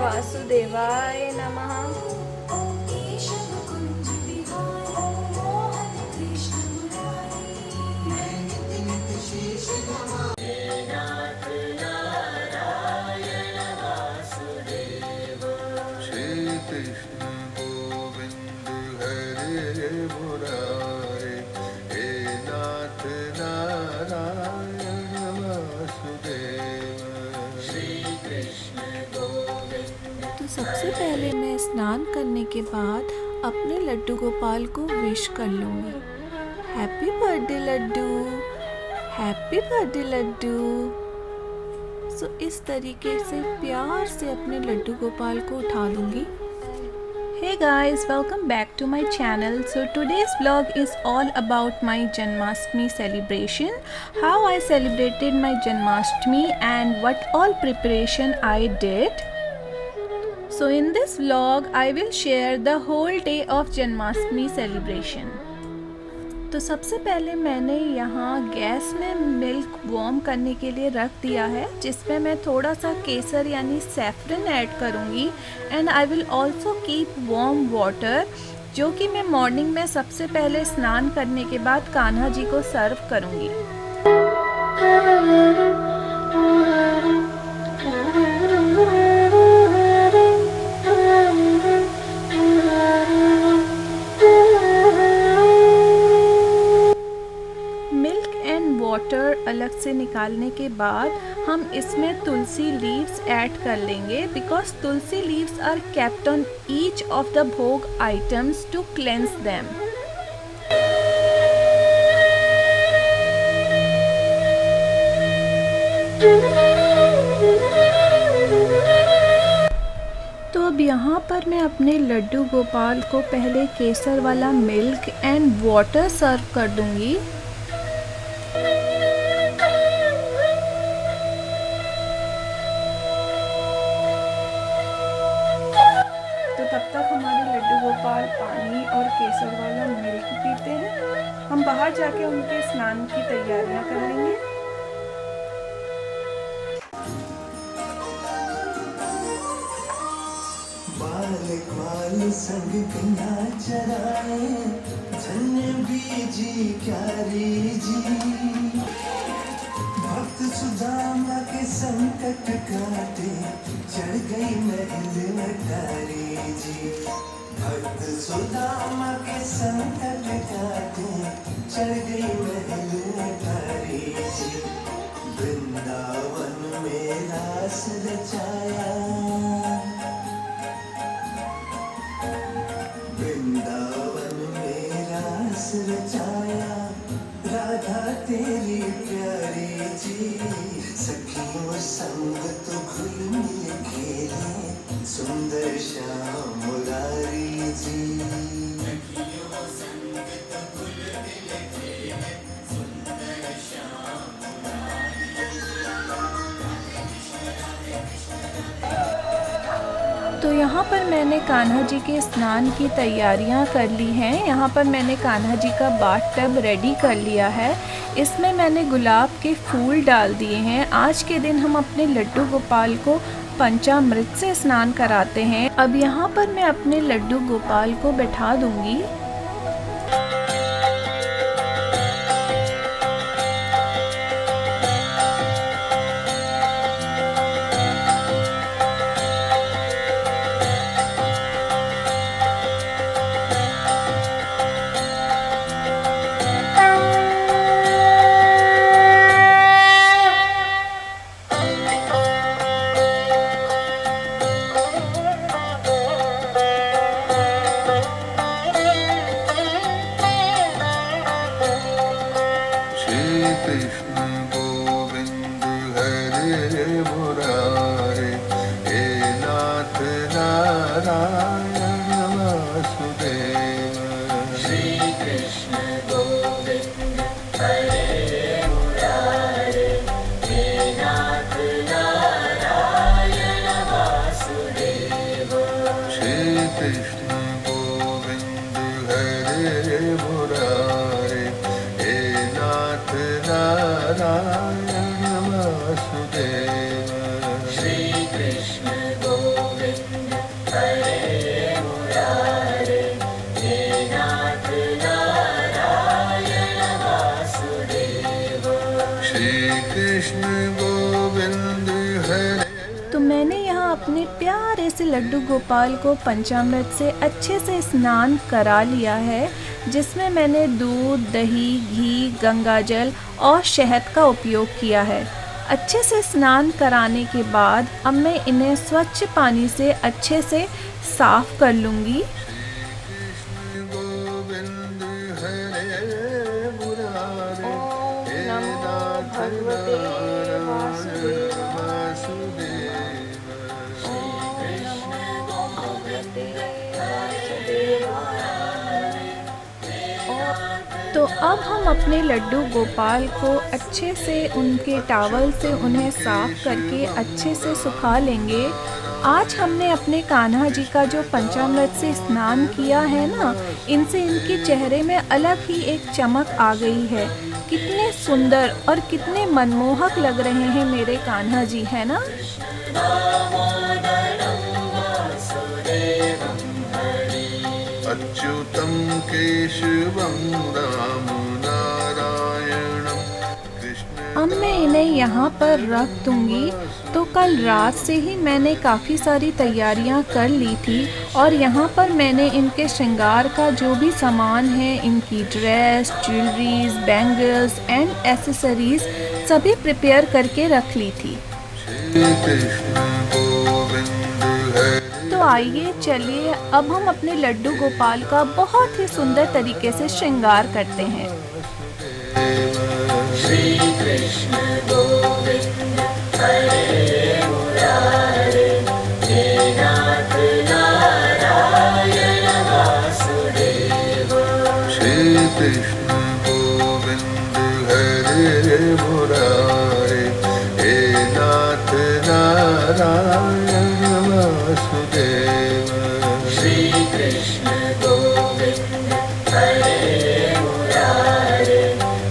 वासुदेवाय नमः। तो सबसे पहले मैं स्नान करने के बाद अपने लड्डू गोपाल को विश कर लूँगी। Happy birthday Laddu, happy birthday Laddu. So इस तरीके से प्यार से अपने लड्डू गोपाल को उठा दूँगी। Hey guys, welcome back to my channel. So today's vlog is all about my Janmashtami celebration, how I celebrated my Janmashtami and what all preparation I did. So in this vlog I will share the whole day of Janmashtami celebration. तो सबसे पहले मैंने यहाँ gas में milk warm करने के लिए रख दिया है, जिसमें मैं थोड़ा सा केसर यानी सैफरन ऐड करूँगी and I will also keep warm water, जो कि मैं मॉर्निंग में सबसे पहले स्नान करने के बाद कान्हा जी को सर्व करूँगी। वाटर अलग से निकालने के बाद हम इसमें तुलसी लीव्स ऐड कर लेंगे, because tulsi leaves are kept on each of the bhog items to cleanse them. तो अब यहाँ पर मैं अपने लड्डू गोपाल को पहले केसर वाला मिल्क एंड वाटर सर्व कर दूंगी। तब तक हमारे लड्डू गोपाल पानी और केसर वाला मिल्क पीते हैं। हम बाहर जाके उनके स्नान की तैयारियां कर लेंगे। संग कन्या चराए धन्य बीजी क्यारी जी, भक्त सुदामा के संकट काटे चढ़ गई महल अटारी जी। भक्त सुदामा के संकट काटे चढ़ गई महल अटारी जी। वृंदावन में रास रचाया, वृंदावन में रास रचाया, राधा तेरी प्यारी जी। सखियों संग तो घुल मिल खेले, सुंदर श्याम मुरारी जी। सखियों संग तो घुल मिल खेले, सुंदर श्याम मुरारी जी। तो यहाँ पर मैंने कान्हा जी के स्नान की तैयारियाँ कर ली हैं। यहाँ पर मैंने कान्हा जी का बाथ टब रेडी कर लिया है। इसमें मैंने गुलाब के फूल डाल दिए हैं। आज के दिन हम अपने लड्डू गोपाल को पंचामृत से स्नान कराते हैं। अब यहाँ पर मैं अपने लड्डू गोपाल को बैठा दूँगी। नारायण वासुदेव। श्री कृष्ण गोविंद अपने प्यारे से लड्डू गोपाल को पंचामृत से अच्छे से स्नान करा लिया है, जिसमें मैंने दूध, दही, घी, गंगाजल और शहद का उपयोग किया है। अच्छे से स्नान कराने के बाद अब मैं इन्हें स्वच्छ पानी से अच्छे से साफ कर लूँगी। तो अब हम अपने लड्डू गोपाल को अच्छे से उनके टॉवल से उन्हें साफ करके अच्छे से सुखा लेंगे। आज हमने अपने कान्हा जी का जो पंचामृत से स्नान किया है ना, इनसे इनके चेहरे में अलग ही एक चमक आ गई है। कितने सुंदर और कितने मनमोहक लग रहे हैं मेरे कान्हा जी, है ना। अच्युतं केशवं राम नारायणं कृष्ण। अब मैं इन्हें यहाँ पर रख दूँगी। तो कल रात से ही मैंने काफ़ी सारी तैयारियाँ कर ली थी और यहाँ पर मैंने इनके श्रृंगार का जो भी सामान है, इनकी dress, jewelleries, bangles and accessories सभी प्रिपेयर करके रख ली थी। तो आइए चलिए अब हम अपने लड्डू गोपाल का बहुत ही सुंदर तरीके से श्रृंगार करते हैं। श्री कृष्ण गोविंद हरे मुरारे, हे नाथ नारायण वासुदेव। श्री कृष्ण गोविंद हरे मुरारे, हे नाथ नारायण वासुदेव। श्री कृष्ण गोविंद हरे मुरारे,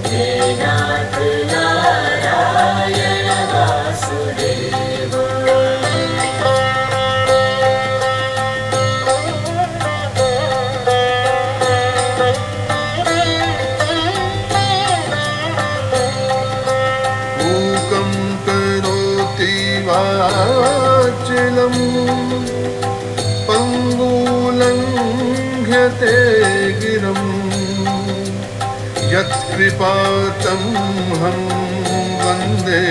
हे नाथ नारायण वासुदेव। मूकं करोति वाचिलं पंगुलंघ्यते गिरं, यत्कृपातं हम वन्दे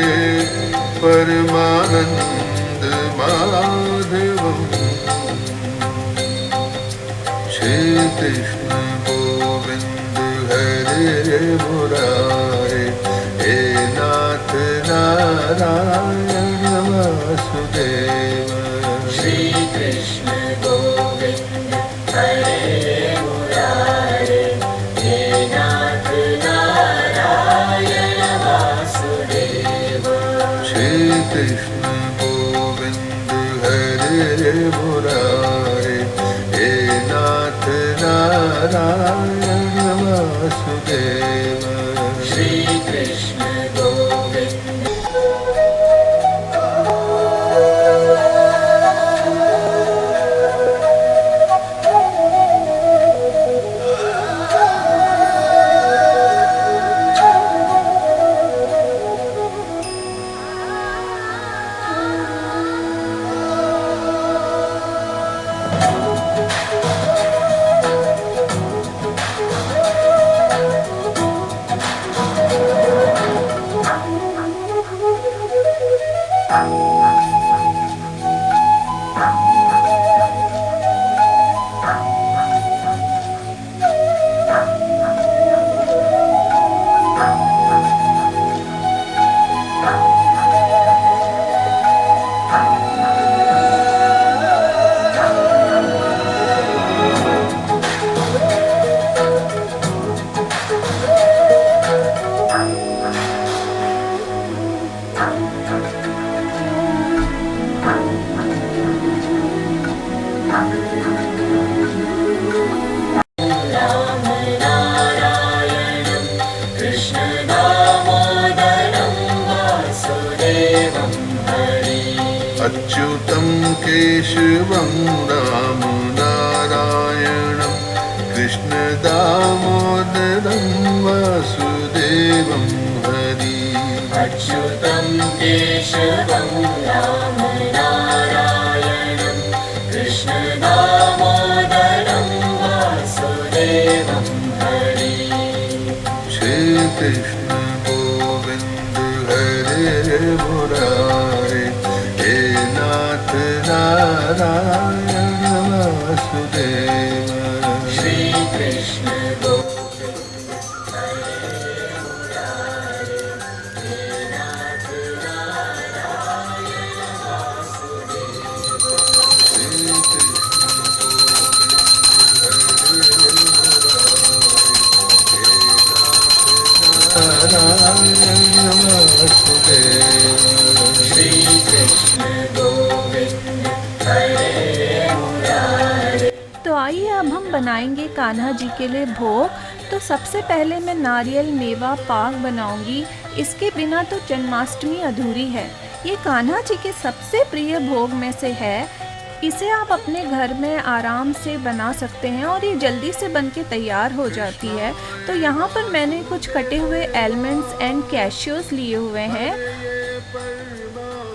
परमानंद माधवम्। श्री कृष्ण गोविंद हरे मुरारे, हे नाथ नारायण वासुदेव। श्री कृष्ण गोविंद हरे मुरारे, हे नाथ नारायण वासुदेव। श्री कृष्ण गोविंद हरे मुरारे, हे नाथ नारायण वासुदेव। श्री कृष्ण गोविंद। अच्युतं केशवं राम नारायणं कृष्ण दामोदरं वासुदेवं हरि। अच्युतं केशवं राम नारायणं कृष्णदामोदरं वासुदेवं हरि श्री कृष्ण गोविंद हरे मुरारे हे नाथ नारायण वासुदेव श्री कृष्ण तो आइए अब हम बनाएंगे कान्हा जी के लिए भोग। तो सबसे पहले मैं नारियल मेवा पाक बनाऊंगी। इसके बिना तो जन्माष्टमी अधूरी है। ये कान्हा जी के सबसे प्रिय भोग में से है। इसे आप अपने घर में आराम से बना सकते हैं और ये जल्दी से बनके तैयार हो जाती है। तो यहाँ पर मैंने कुछ कटे हुए आलमंड्स एंड कैशियोस लिए हुए हैं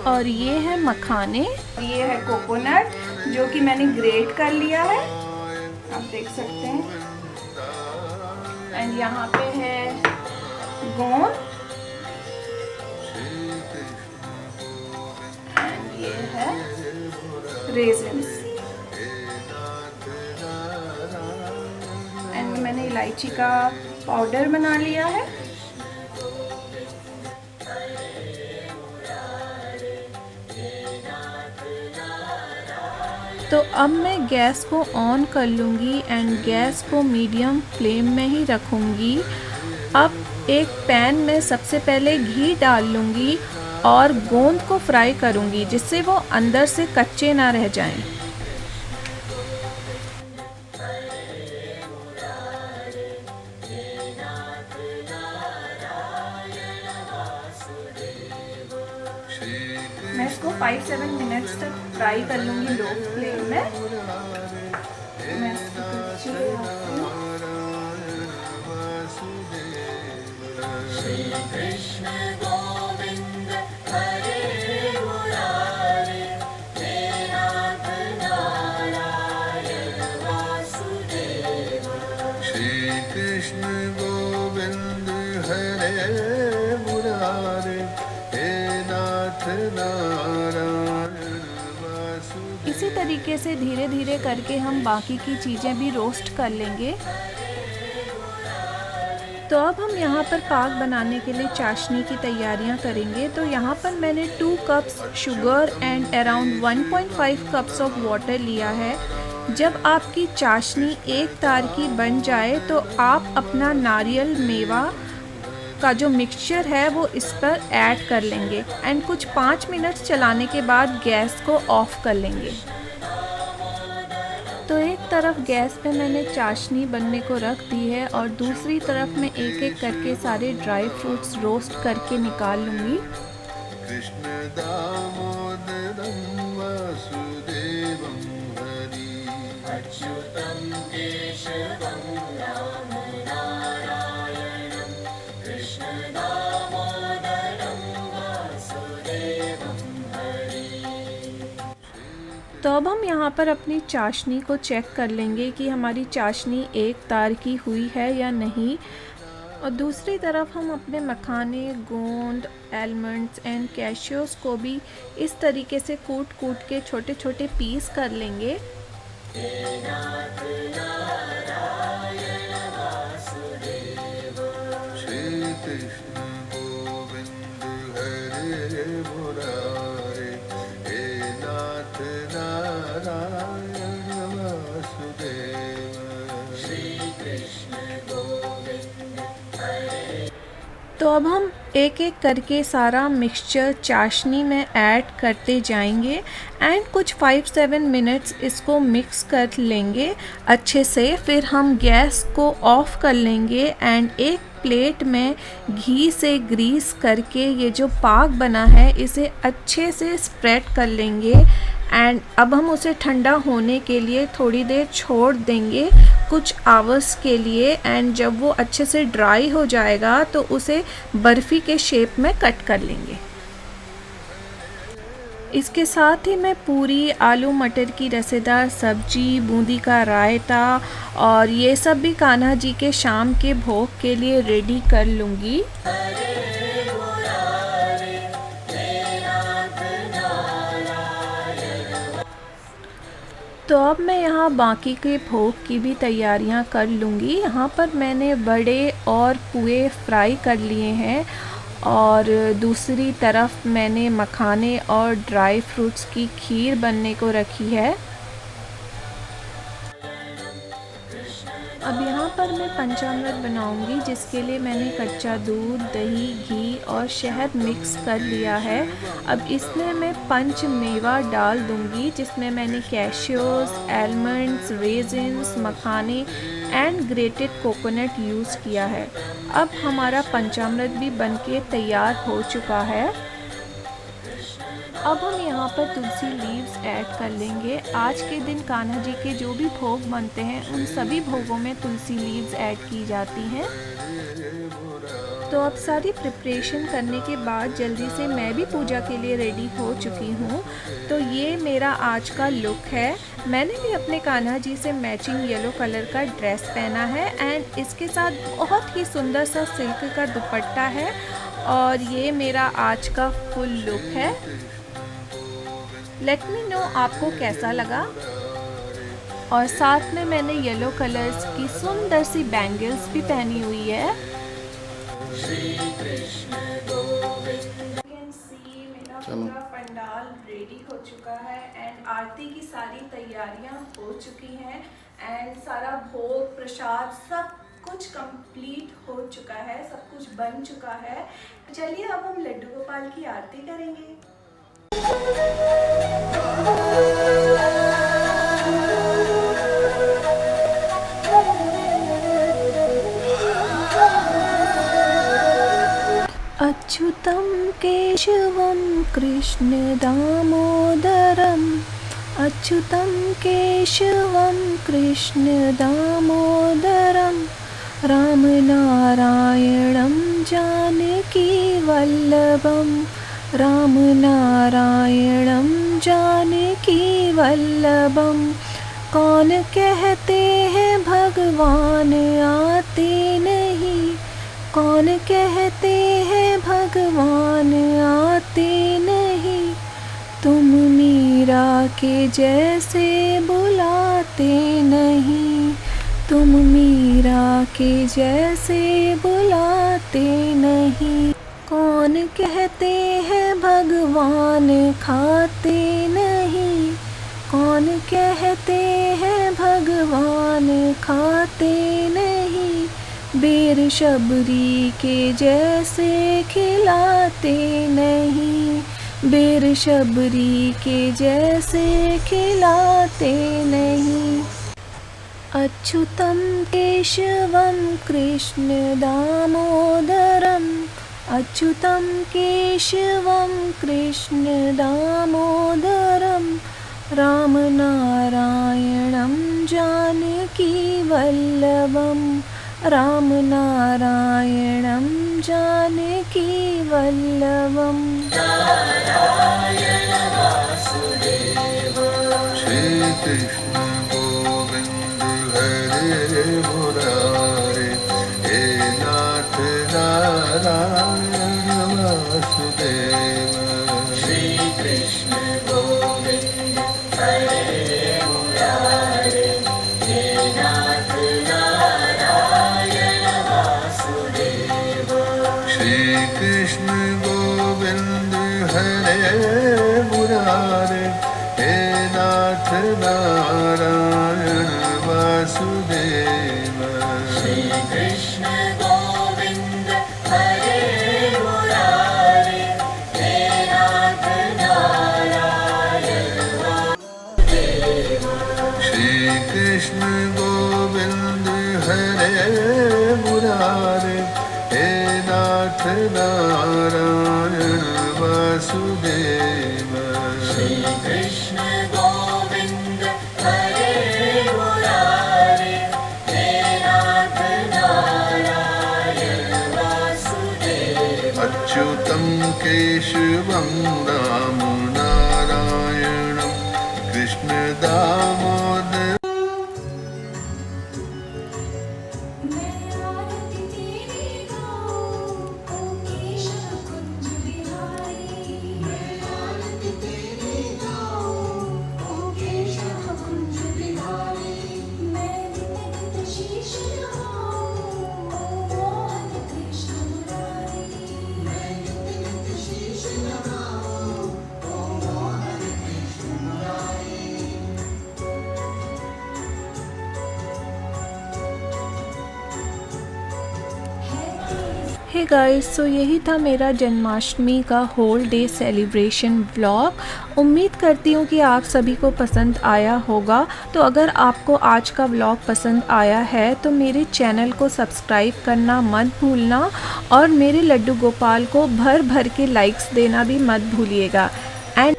और ये है मखाने, ये है कोकोनट जो कि मैंने ग्रेट कर लिया है, आप देख सकते हैं। एंड यहाँ पे है गोंद एंड ये है रेजिन्स एंड मैंने इलायची का पाउडर बना लिया है। तो अब मैं गैस को ऑन कर लूँगी एंड गैस को मीडियम फ्लेम में ही रखूँगी। अब एक पैन में सबसे पहले घी डाल लूँगी और गोंद को फ्राई करूँगी जिससे वो अंदर से कच्चे ना रह जाएं। मैं इसको 5-7 मिनट्स तक फ्राई कर लूँगी लो फ्लेम में। मैं इसको कच्चे रखूँ। श्री कृष्ण गोविंद हरे मुरारे हे नाथ नारायण वासुदेव श्री कृष्ण गोविंद हरे मुरारे हे नाथ नारायण वासुदेव। इसी तरीके से धीरे धीरे करके हम बाकी की चीज़ें भी रोस्ट कर लेंगे। तो अब हम यहाँ पर पाक बनाने के लिए चाशनी की तैयारियाँ करेंगे। तो यहाँ पर मैंने 2 cups sugar and around 1.5 cups of water लिया है। जब आपकी चाशनी एक तार की बन जाए तो आप अपना नारियल मेवा का जो मिक्सचर है वो इस पर ऐड कर लेंगे एंड कुछ 5 मिनट चलाने के बाद गैस को ऑफ कर लेंगे। तो एक तरफ गैस पे मैंने चाशनी बनने को रख दी है और दूसरी तरफ मैं एक एक करके सारे ड्राई फ्रूट्स रोस्ट करके निकाल लूँगी। कृष्ण दामोदरं वासुदेवं हरि अच्युतं केशवं राम नारायणं कृष्ण दामोदरं वासुदेवं हरि। तो अब हम यहाँ पर अपनी चाशनी को चेक कर लेंगे कि हमारी चाशनी एक तार की हुई है या नहीं। और दूसरी तरफ हम अपने मखाने, गोंद, आलमंड्स एंड कैशियोस को भी इस तरीके से कूट कूट के छोटे छोटे पीस कर लेंगे। श्री कृष्ण गोविंद हरे मुरारे हे नाथ नारायण वासुदेव। श्री कृष्ण गोविंद हरे। तो अब हम एक एक करके सारा मिक्सचर चाशनी में ऐड करते जाएंगे एंड कुछ 5-7 मिनट्स इसको मिक्स कर लेंगे अच्छे से। फिर हम गैस को ऑफ कर लेंगे एंड एक प्लेट में घी से ग्रीस करके ये जो पाक बना है इसे अच्छे से स्प्रेड कर लेंगे एंड अब हम उसे ठंडा होने के लिए थोड़ी देर छोड़ देंगे कुछ आवर्स के लिए। एंड जब वो अच्छे से ड्राई हो जाएगा तो उसे बर्फ़ी के शेप में कट कर लेंगे। इसके साथ ही मैं पूरी, आलू मटर की रसेदार सब्जी, बूंदी का रायता और ये सब भी कान्हा जी के शाम के भोग के लिए रेडी कर लूँगी। तो अब मैं यहाँ बाकी के भोग की भी तैयारियाँ कर लूँगी। यहाँ पर मैंने बड़े और पुए फ्राई कर लिए हैं और दूसरी तरफ मैंने मखाने और ड्राई फ्रूट्स की खीर बनने को रखी है। अब यहाँ पर मैं पंचामृत बनाऊंगी, जिसके लिए मैंने कच्चा दूध, दही, घी और शहद मिक्स कर लिया है। अब इसमें मैं पंच मेवा डाल दूंगी, जिसमें मैंने कैशियोस, आलमंड्स, रेजिन्स, मखाने एंड ग्रेटेड कोकोनट यूज़ किया है। अब हमारा पंचामृत भी बनके तैयार हो चुका है। अब हम यहाँ पर तुलसी लीव्स ऐड कर लेंगे। आज के दिन कान्हा जी के जो भी भोग बनते हैं उन सभी भोगों में तुलसी लीव्स ऐड की जाती हैं। तो अब सारी प्रिपरेशन करने के बाद जल्दी से मैं भी पूजा के लिए रेडी हो चुकी हूँ। तो ये मेरा आज का लुक है। मैंने भी अपने कान्हा जी से मैचिंग येलो कलर का ड्रेस पहना है एंड इसके साथ बहुत ही सुंदर सा सिल्क का दुपट्टा है और ये मेरा आज का फुल लुक है। लेट मी नो आपको कैसा लगा। और साथ में मैंने येलो कलर्स की सुंदर सी बैंगल्स भी पहनी हुई है। पूरा पंडाल रेडी हो चुका है एंड आरती की सारी तैयारियां हो चुकी हैं एंड सारा भोग प्रसाद सब कुछ कंप्लीट हो चुका है, सब कुछ बन चुका है। चलिए अब हम लड्डू गोपाल की आरती करेंगे। अच्युतं केशवं कृष्ण दामोदरम्, अच्युतं केशवं कृष्ण दामोदरं, रामनारायणं जानकी वल्लभं, रामनारायणं जानकी वल्लभं। कौन कहते हैं भगवान आते नहीं, कौन कहते हैं भगवान आते नहीं, तुम मीरा के जैसे बुलाते नहीं, तुम मीरा के जैसे बुलाते नहीं। कौन कहते हैं भगवान खाते नहीं, कौन कहते हैं भगवान खाते नहीं, बेर शबरी के जैसे खिलाते नहीं, बेर शबरी के जैसे खिलाते नहीं। अच्युतं केशवं कृष्ण दामोदरम्, अच्युतं केशवं कृष्ण दामोदरं, रामनारायणं जानकी वल्लभं, रामनारायणं जानकी वल्लभं। श्री कृष्ण गोविंद हरे मुरारे, हे नाथ नारायण वासुदेव। श्री कृष्ण गोविंद हरे मुरारे, हे नाथ नारायण वासुदेव। श्री कृष्ण गोविंद हरे मुरारे, हे नाथ नारायण वासुदेव। श्री कृष्ण गोविंद हरे मुरारे, हे नाथ नारायण वासुदेव। श्री कृष्ण गोविंद हरे मुरारे, हे नाथ नारायण वासुदेव। श्री कृष्ण गोविंद हरे मुरारे, हे नाथ नारायण वासुदेव। अच्युतं केशवं राम नारायण दामोदर हे गाइस, सो यही था मेरा जन्माष्टमी का होल डे सेलिब्रेशन व्लॉग। उम्मीद करती हूँ कि आप सभी को पसंद आया होगा। तो अगर आपको आज का व्लॉग पसंद आया है तो मेरे चैनल को सब्सक्राइब करना मत भूलना और मेरे लड्डू गोपाल को भर भर के लाइक्स देना भी मत भूलिएगा। And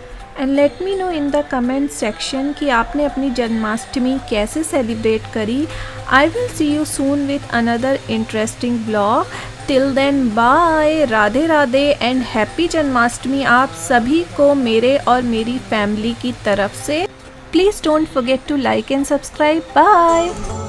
let me know in the comment section कि आपने अपनी जन्माष्टमी कैसे सेलिब्रेट करी। I will see you soon with another interesting vlog. Till then bye, Radhe Radhe and happy Janmashtami आप सभी को मेरे और मेरी फैमिली की तरफ से। Please don't forget to like and subscribe. Bye.